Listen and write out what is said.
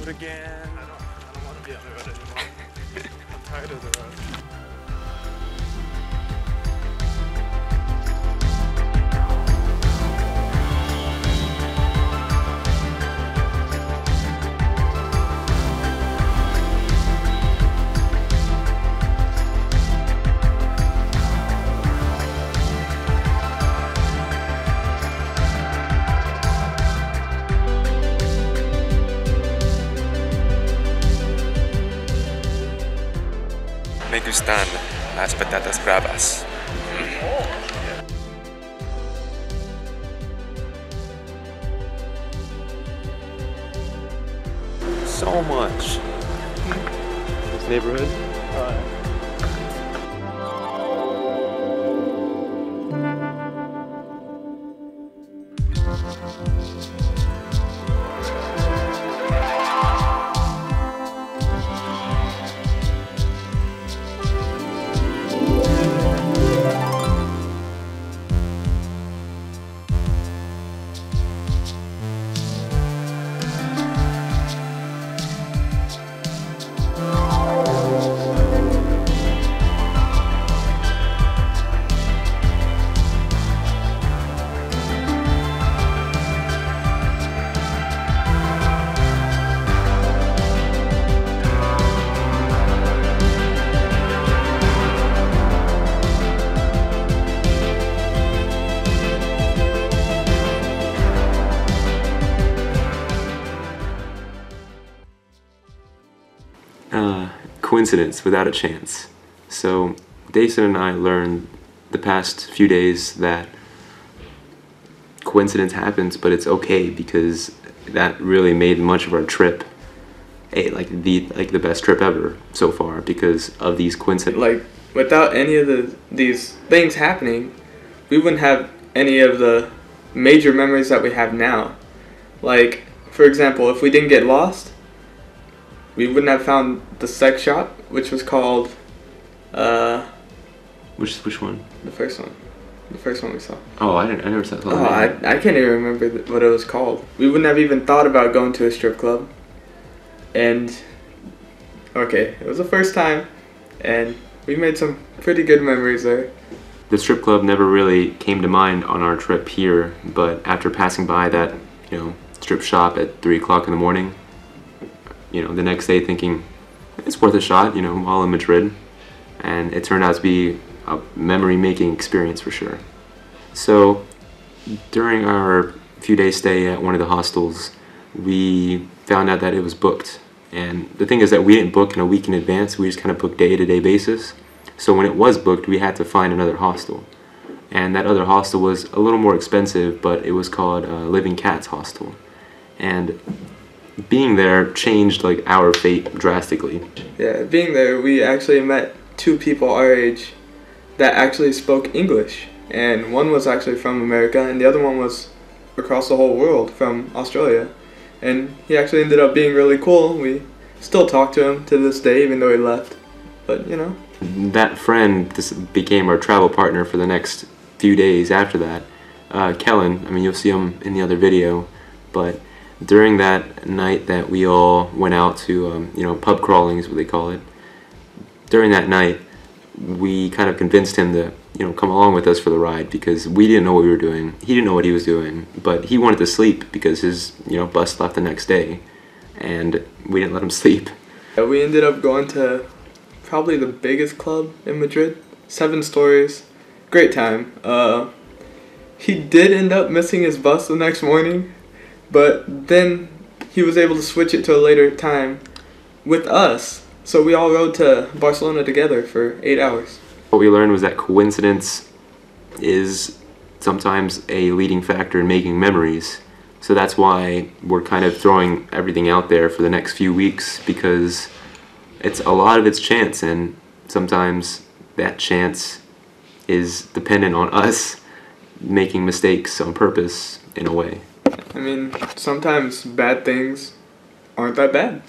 road again. I don't want to be on the road anymore. I'm tired of the road. Me gustan las patatas bravas. So much. This neighborhood. Coincidence without a chance. So Dason and I learned the past few days that coincidence happens, but it's okay, because that really made much of our trip like the best trip ever so far, because of these coincidences. Like, without any of these things happening, we wouldn't have any of the major memories that we have now. Like, for example, if we didn't get lost, we wouldn't have found the sex shop, which was called, Which one? The first one. The first one we saw. Oh, I never saw Oh, I can't even remember what it was called. We wouldn't have even thought about going to a strip club. And, okay, it was the first time, and we made some pretty good memories there. The strip club never really came to mind on our trip here, but after passing by that, strip shop at 3 o'clock in the morning, the next day thinking, it's worth a shot, while in Madrid. And it turned out to be a memory-making experience for sure. So, during our few-day stay at one of the hostels, we found out that it was booked. And the thing is that we didn't book in a week in advance, we just kind of booked day-to-day basis. So when it was booked, we had to find another hostel. And that other hostel was a little more expensive, but it was called Living Cats Hostel. And being there changed our fate drastically. Yeah, being there, we actually met 2 people our age that actually spoke English. And one was actually from America, and the other one was across the whole world, from Australia. And he actually ended up being really cool. We still talk to him to this day, even though he left. But, That friend became our travel partner for the next few days after that. Kellen, you'll see him in the other video, but during that night that we all went out to, pub crawling is what they call it, during that night, we kind of convinced him to, come along with us for the ride, because we didn't know what we were doing. He didn't know what he was doing, but he wanted to sleep because his, bus left the next day, and we didn't let him sleep. We ended up going to probably the biggest club in Madrid, 7 stories, great time. He did end up missing his bus the next morning, but then he was able to switch it to a later time with us. So we all rode to Barcelona together for 8 hours. What we learned was that coincidence is sometimes a leading factor in making memories. So that's why we're kind of throwing everything out there for the next few weeks, because a lot of it's chance, and sometimes that chance is dependent on us making mistakes on purpose in a way. Sometimes bad things aren't that bad.